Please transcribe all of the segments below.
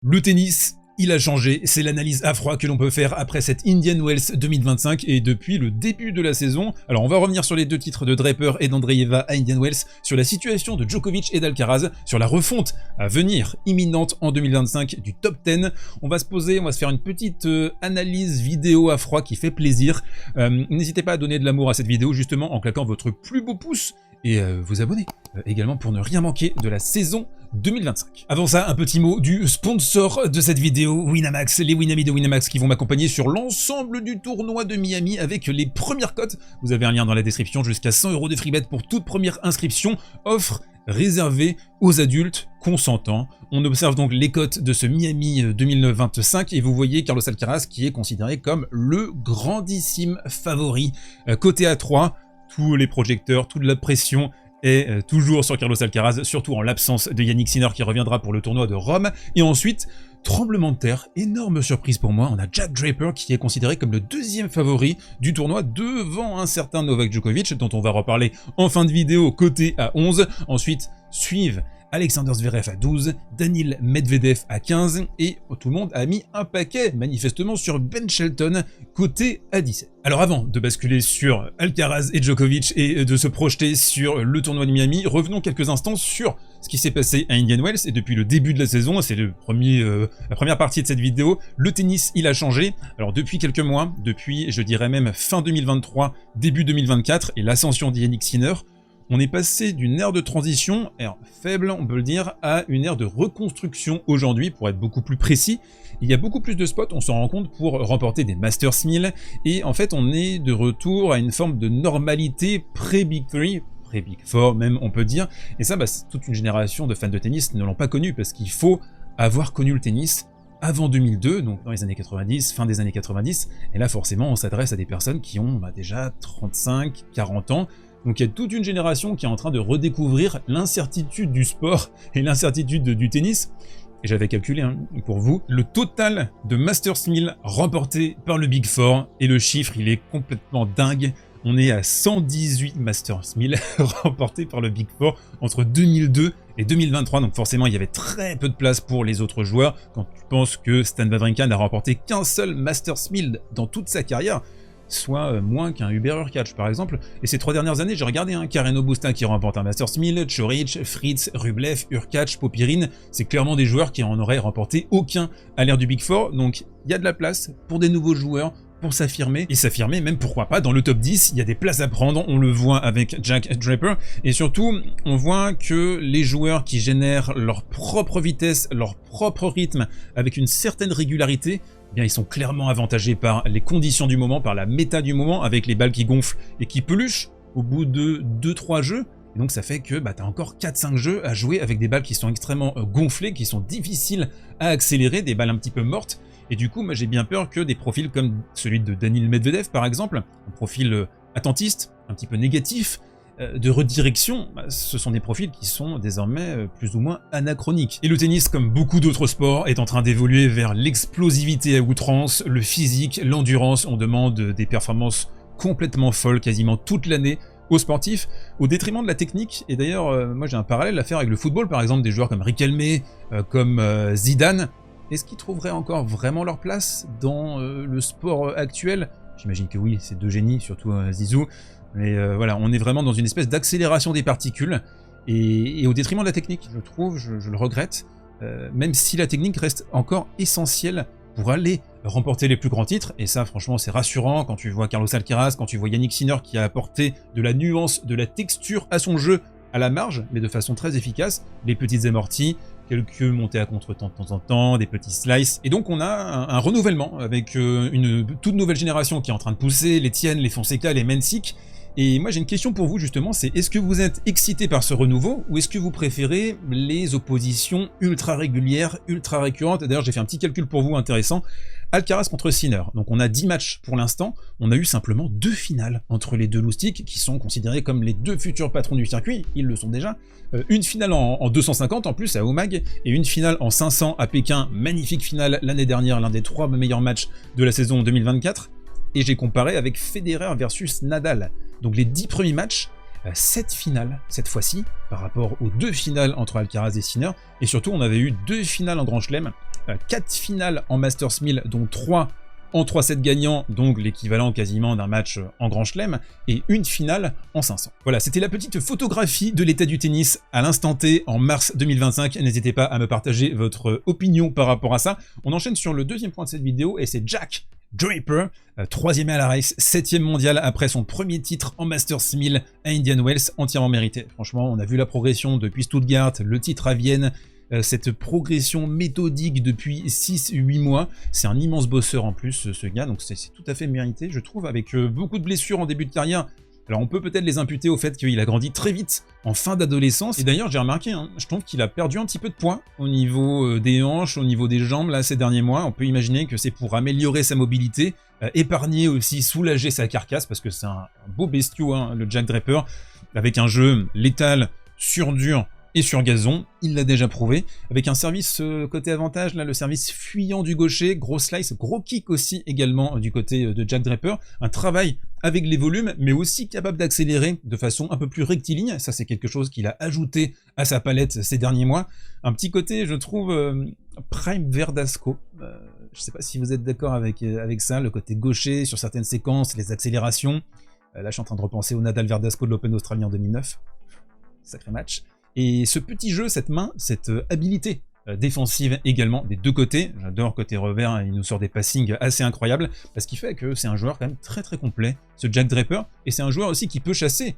Le tennis, il a changé, c'est l'analyse à froid que l'on peut faire après cette Indian Wells 2025 et depuis le début de la saison. Alors on va revenir sur les deux titres de Draper et d'Andreeva à Indian Wells, sur la situation de Djokovic et d'Alcaraz, sur la refonte à venir imminente en 2025 du top 10. On va se poser, on va se faire une petite analyse vidéo à froid qui fait plaisir. N'hésitez pas à donner de l'amour à cette vidéo justement en claquant votre plus beau pouce et vous abonner également pour ne rien manquer de la saison 2025. Avant ça, un petit mot du sponsor de cette vidéo, Winamax, les Winamis de Winamax qui vont m'accompagner sur l'ensemble du tournoi de Miami avec les premières cotes. Vous avez un lien dans la description, jusqu'à 100 € de free bet pour toute première inscription. Offre réservée aux adultes consentants. On observe donc les cotes de ce Miami 2025 et vous voyez Carlos Alcaraz qui est considéré comme le grandissime favori. Côté à 3, tous les projecteurs, toute la pression est toujours sur Carlos Alcaraz, surtout en l'absence de Yannick Sinner qui reviendra pour le tournoi de Rome. Et ensuite, tremblement de terre, énorme surprise pour moi, on a Jack Draper qui est considéré comme le deuxième favori du tournoi devant un certain Novak Djokovic, dont on va reparler en fin de vidéo, côté à 11. Ensuite, suivent Alexander Zverev à 12, Daniil Medvedev à 15, et tout le monde a mis un paquet, manifestement, sur Ben Shelton, côté à 17. Alors avant de basculer sur Alcaraz et Djokovic et de se projeter sur le tournoi de Miami, revenons quelques instants sur ce qui s'est passé à Indian Wells, et depuis le début de la saison, c'est la première partie de cette vidéo, le tennis il a changé. Alors depuis quelques mois, depuis je dirais même fin 2023, début 2024, et l'ascension d'Yannick Sinner, on est passé d'une ère de transition, ère faible on peut le dire, à une ère de reconstruction aujourd'hui, pour être beaucoup plus précis. Il y a beaucoup plus de spots, on s'en rend compte, pour remporter des Masters 1000, et en fait on est de retour à une forme de normalité pré-Big 3, pré-Big 4 même on peut dire, et ça toute une génération de fans de tennis ne l'ont pas connu, parce qu'il faut avoir connu le tennis avant 2002, donc dans les années 90, fin des années 90, et là forcément on s'adresse à des personnes qui ont déjà 35, 40 ans, donc il y a toute une génération qui est en train de redécouvrir l'incertitude du sport et l'incertitude du tennis. Et j'avais calculé pour vous le total de Masters 1000 remportés par le Big Four, et le chiffre il est complètement dingue. On est à 118 Masters 1000 remportés par le Big Four entre 2002 et 2023, donc forcément il y avait très peu de place pour les autres joueurs. Quand tu penses que Stan Wawrinka n'a remporté qu'un seul Masters 1000 dans toute sa carrière, soit moins qu'un Hubert Hurkacz par exemple. Et ces 3 dernières années, j'ai regardé Carreno Busta qui remporte un Masters 1000, Coric, Fritz, Rublev, Hurkacz, Popyrin, c'est clairement des joueurs qui en auraient remporté aucun à l'ère du Big Four, donc il y a de la place pour des nouveaux joueurs, pour s'affirmer, et s'affirmer même pourquoi pas dans le top 10, il y a des places à prendre, on le voit avec Jack Draper, et surtout on voit que les joueurs qui génèrent leur propre vitesse, leur propre rythme, avec une certaine régularité, eh bien ils sont clairement avantagés par les conditions du moment, par la méta du moment, avec les balles qui gonflent et qui peluchent au bout de 2-3 jeux. Et donc ça fait que t'as encore 4-5 jeux à jouer avec des balles qui sont extrêmement gonflées, qui sont difficiles à accélérer, des balles un petit peu mortes. Et du coup, moi j'ai bien peur que des profils comme celui de Daniil Medvedev par exemple, un profil attentiste, un petit peu négatif, de redirection, ce sont des profils qui sont désormais plus ou moins anachroniques. Et le tennis, comme beaucoup d'autres sports, est en train d'évoluer vers l'explosivité à outrance, le physique, l'endurance. On demande des performances complètement folles quasiment toute l'année aux sportifs, au détriment de la technique. Et d'ailleurs, moi j'ai un parallèle à faire avec le football, par exemple, des joueurs comme Riquelme, comme Zidane. Est-ce qu'ils trouveraient encore vraiment leur place dans le sport actuel? J'imagine que oui, c'est deux génies, surtout Zizou. Mais voilà, on est vraiment dans une espèce d'accélération des particules, et au détriment de la technique, je trouve, je le regrette, même si la technique reste encore essentielle pour aller remporter les plus grands titres, et ça franchement c'est rassurant quand tu vois Carlos Alcaraz, quand tu vois Yannick Sinner qui a apporté de la nuance, de la texture à son jeu à la marge, mais de façon très efficace, les petites amorties, quelques montées à contre-temps de temps en temps, des petits slices, et donc on a un renouvellement avec une toute nouvelle génération qui est en train de pousser, les Tian, les Fonseca, les Mensik. Et moi j'ai une question pour vous justement, c'est est-ce que vous êtes excité par ce renouveau, ou est-ce que vous préférez les oppositions ultra régulières, ultra récurrentes? D'ailleurs j'ai fait un petit calcul pour vous intéressant, Alcaraz contre Sinner, donc on a 10 matchs pour l'instant, on a eu simplement 2 finales entre les deux loustiques, qui sont considérés comme les 2 futurs patrons du circuit, ils le sont déjà, une finale en 250 en plus à Omag, et une finale en 500 à Pékin, magnifique finale l'année dernière, l'un des 3 meilleurs matchs de la saison 2024, et j'ai comparé avec Federer versus Nadal. Donc les 10 premiers matchs, 7 finales cette fois-ci, par rapport aux 2 finales entre Alcaraz et Sinner, et surtout on avait eu 2 finales en Grand Chelem, 4 finales en Masters 1000, dont 3 en 3-7 gagnants, donc l'équivalent quasiment d'un match en Grand Chelem, et une finale en 500. Voilà, c'était la petite photographie de l'état du tennis à l'instant T en mars 2025. N'hésitez pas à me partager votre opinion par rapport à ça. On enchaîne sur le deuxième point de cette vidéo, et c'est Jack Draper, 3e à la race, 7e mondial après son premier titre en Masters 1000 à Indian Wells, entièrement mérité. Franchement, on a vu la progression depuis Stuttgart, le titre à Vienne, cette progression méthodique depuis 6-8 mois. C'est un immense bosseur en plus, ce gars, donc c'est tout à fait mérité, je trouve, avec beaucoup de blessures en début de carrière. Alors on peut peut-être les imputer au fait qu'il a grandi très vite en fin d'adolescence. Et d'ailleurs j'ai remarqué, je trouve qu'il a perdu un petit peu de poids au niveau des hanches, au niveau des jambes là ces derniers mois. On peut imaginer que c'est pour améliorer sa mobilité, épargner aussi, soulager sa carcasse, parce que c'est un beau bestiau, le Jack Draper, avec un jeu létal, sur dur et sur gazon, il l'a déjà prouvé, avec un service côté avantage, là, le service fuyant du gaucher, gros slice, gros kick aussi également du côté de Jack Draper, un travail avec les volumes, mais aussi capable d'accélérer de façon un peu plus rectiligne, ça c'est quelque chose qu'il a ajouté à sa palette ces derniers mois, un petit côté, je trouve, Prime Verdasco, je sais pas si vous êtes d'accord avec ça, le côté gaucher sur certaines séquences, les accélérations, là je suis en train de repenser au Nadal Verdasco de l'Open d'Australie en 2009, sacré match. Et ce petit jeu, cette main, cette habilité défensive également des deux côtés, j'adore côté revers, il nous sort des passings assez incroyables, parce qu'il fait que c'est un joueur quand même très très complet, ce Jack Draper, et c'est un joueur aussi qui peut chasser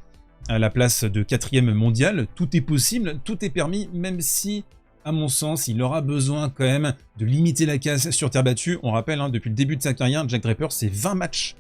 à la place de 4e mondial, tout est possible, tout est permis, même si, à mon sens, il aura besoin quand même de limiter la casse sur terre battue. On rappelle, depuis le début de sa carrière, Jack Draper, c'est 20 matchs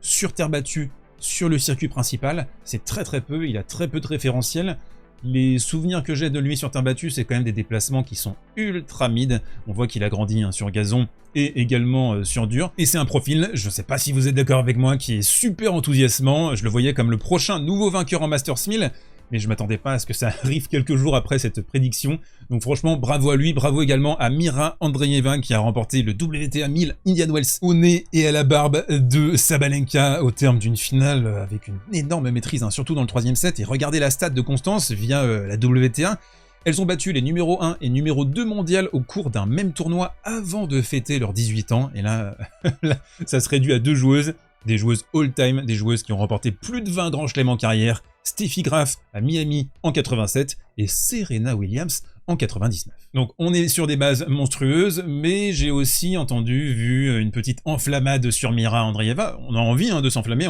sur terre battue sur le circuit principal, c'est très très peu, il a très peu de référentiels. Les souvenirs que j'ai de lui sur terre battue, c'est quand même des déplacements qui sont ultra mid. On voit qu'il a grandi sur gazon et également sur dur. Et c'est un profil, je ne sais pas si vous êtes d'accord avec moi, qui est super enthousiasmant. Je le voyais comme le prochain nouveau vainqueur en Masters 1000. Mais je ne m'attendais pas à ce que ça arrive quelques jours après cette prédiction. Donc franchement, bravo à lui, bravo également à Mira Andreeva qui a remporté le WTA 1000 Indian Wells au nez et à la barbe de Sabalenka au terme d'une finale avec une énorme maîtrise, surtout dans le 3e set. Et regardez la stat de Constance via la WTA. Elles ont battu les numéro 1 et numéro 2 mondiales au cours d'un même tournoi avant de fêter leurs 18 ans. Et là, ça se réduit à 2 joueuses. Des joueuses all-time, des joueuses qui ont remporté plus de 20 grands chelems en carrière, Steffi Graf à Miami en 87 et Serena Williams en 99. Donc on est sur des bases monstrueuses, mais j'ai aussi vu une petite enflammade sur Mira Andreeva. On a envie de s'enflammer,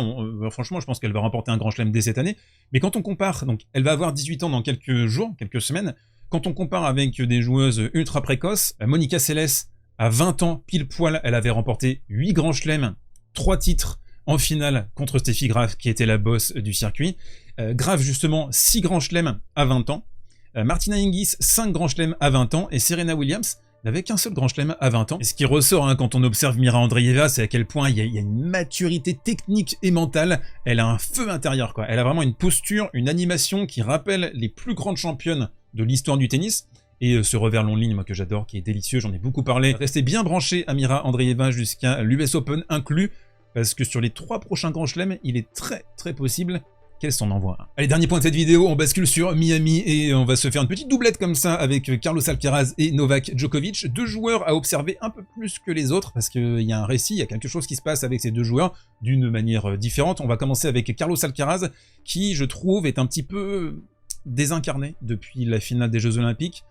franchement je pense qu'elle va remporter un grand chelem dès cette année, mais quand on compare, donc elle va avoir 18 ans dans quelques jours, quelques semaines, quand on compare avec des joueuses ultra précoces, Monica Seles à 20 ans pile poil, elle avait remporté 8 grands chelems, 3 titres en finale contre Steffi Graf qui était la boss du circuit. Graf justement 6 grands chelems à 20 ans. Martina Hingis 5 grands chelems à 20 ans et Serena Williams n'avait qu'un seul grand chelem à 20 ans. Et ce qui ressort quand on observe Mira Andreeva, c'est à quel point il y a une maturité technique et mentale. Elle a un feu intérieur, quoi. Elle a vraiment une posture, une animation qui rappelle les plus grandes championnes de l'histoire du tennis. Et ce revers long ligne, moi que j'adore, qui est délicieux, j'en ai beaucoup parlé. Restez bien branchés à Mira Andreeva jusqu'à l'US Open inclus, parce que sur les 3 prochains grands chelems, il est très très possible qu'elle s'en envoie un. Allez, dernier point de cette vidéo, on bascule sur Miami et on va se faire une petite doublette comme ça avec Carlos Alcaraz et Novak Djokovic, 2 joueurs à observer un peu plus que les autres, parce qu'il y a un récit, il y a quelque chose qui se passe avec ces 2 joueurs d'une manière différente. On va commencer avec Carlos Alcaraz, qui je trouve est un petit peu désincarné depuis la finale des Jeux Olympiques.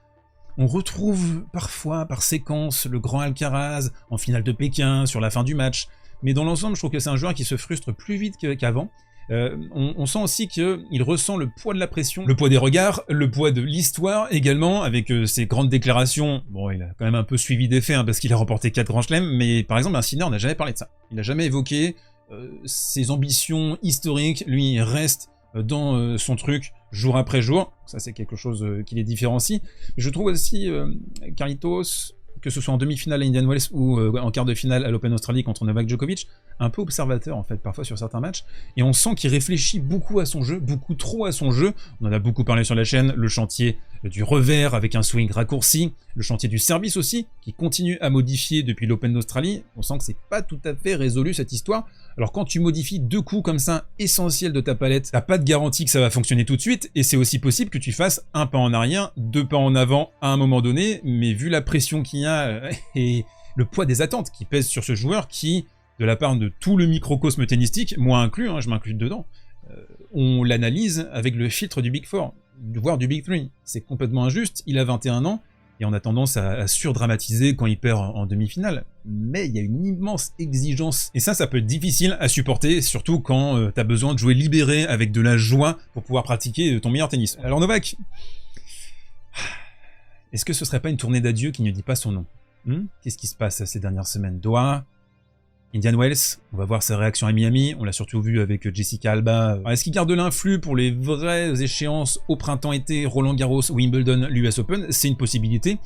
On retrouve parfois, par séquence, le grand Alcaraz en finale de Pékin, sur la fin du match. Mais dans l'ensemble, je trouve que c'est un joueur qui se frustre plus vite qu'avant. On sent aussi qu'il ressent le poids de la pression, le poids des regards, le poids de l'histoire également, avec ses grandes déclarations. Bon, il a quand même un peu suivi des faits, parce qu'il a remporté 4 grands chelems, mais par exemple, Sinner n'a jamais parlé de ça. Il n'a jamais évoqué ses ambitions historiques. Lui, il reste dans son truc jour après jour. Ça, c'est quelque chose qui les différencie. Je trouve aussi Carlitos, que ce soit en demi-finale à Indian Wells ou en quart de finale à l'Open Australie contre Novak Djokovic, un peu observateur en fait parfois sur certains matchs, et on sent qu'il réfléchit beaucoup à son jeu, beaucoup trop à son jeu. On en a beaucoup parlé sur la chaîne, le chantier du revers avec un swing raccourci, le chantier du service aussi, qui continue à modifier depuis l'Open d'Australie. On sent que c'est pas tout à fait résolu cette histoire. Alors quand tu modifies 2 coups comme ça essentiels de ta palette, t'as pas de garantie que ça va fonctionner tout de suite, et c'est aussi possible que tu fasses un pas en arrière, 2 pas en avant à un moment donné, mais vu la pression qu'il y a et le poids des attentes qui pèsent sur ce joueur qui, de la part de tout le microcosme tennistique, moi inclus, je m'inclus dedans, on l'analyse avec le filtre du Big Four, voire du Big Three. C'est complètement injuste, il a 21 ans, et on a tendance à surdramatiser quand il perd en demi-finale. Mais il y a une immense exigence, et ça peut être difficile à supporter, surtout quand t'as besoin de jouer libéré avec de la joie pour pouvoir pratiquer ton meilleur tennis. Alors Novak, est-ce que ce serait pas une tournée d'adieu qui ne dit pas son nom? Qu'est-ce qui se passe ces dernières semaines? Doha, Indian Wells, on va voir sa réaction à Miami, on l'a surtout vu avec Jessica Alba. Est-ce qu'il garde l'influx pour les vraies échéances au printemps-été, Roland Garros, Wimbledon, l'US Open? C'est une possibilité.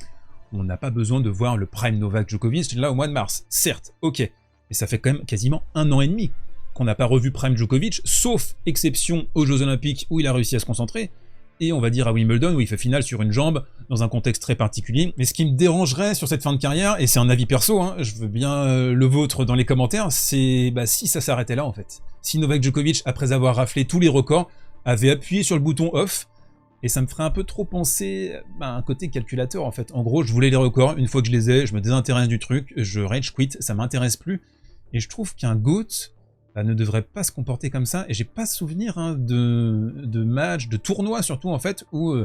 On n'a pas besoin de voir le prime Novak Djokovic là au mois de mars, certes, ok. Mais ça fait quand même quasiment 1 an et demi qu'on n'a pas revu prime Djokovic, sauf exception aux Jeux Olympiques où il a réussi à se concentrer. Et on va dire à Wimbledon où il fait finale sur une jambe, dans un contexte très particulier. Mais ce qui me dérangerait sur cette fin de carrière, et c'est un avis perso, je veux bien le vôtre dans les commentaires, c'est si ça s'arrêtait là en fait. Si Novak Djokovic, après avoir raflé tous les records, avait appuyé sur le bouton off, et ça me ferait un peu trop penser à un côté calculateur en fait. En gros, je voulais les records, une fois que je les ai, je me désintéresse du truc, je rage quit, ça m'intéresse plus. Et je trouve qu'un GOAT ne devrait pas se comporter comme ça, et j'ai pas souvenir de matchs, de tournois surtout en fait, où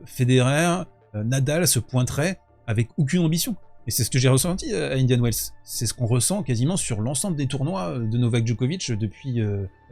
Federer, Nadal se pointeraient avec aucune ambition. Et c'est ce que j'ai ressenti à Indian Wells. C'est ce qu'on ressent quasiment sur l'ensemble des tournois de Novak Djokovic depuis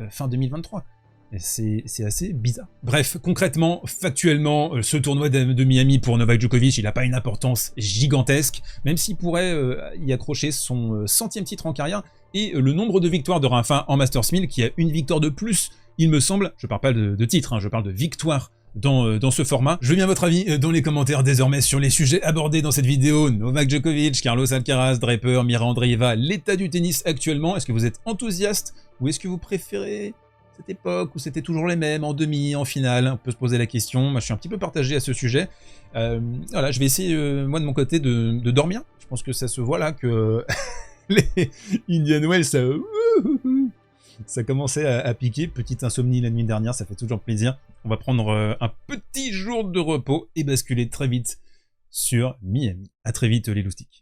fin 2023. Et c'est assez bizarre. Bref, concrètement, factuellement, ce tournoi de Miami pour Novak Djokovic, il n'a pas une importance gigantesque, même s'il pourrait y accrocher son 100e titre en carrière, et le nombre de victoires de Rafa en Masters 1000, qui a une victoire de plus, il me semble. Je parle pas de titre, je parle de victoire dans ce format. Je veux bien votre avis dans les commentaires désormais sur les sujets abordés dans cette vidéo. Novak Djokovic, Carlos Alcaraz, Draper, Mira Andreeva, l'état du tennis actuellement. Est-ce que vous êtes enthousiaste ou est-ce que vous préférez cette époque où c'était toujours les mêmes, en demi, en finale? On peut se poser la question. Moi, je suis un petit peu partagé à ce sujet. Voilà, je vais essayer, moi, de mon côté, de dormir. Je pense que ça se voit là que les Indian Wells, ça commençait à piquer. Petite insomnie la nuit dernière, ça fait toujours plaisir. On va prendre un petit jour de repos et basculer très vite sur Miami. À très vite les loustiques.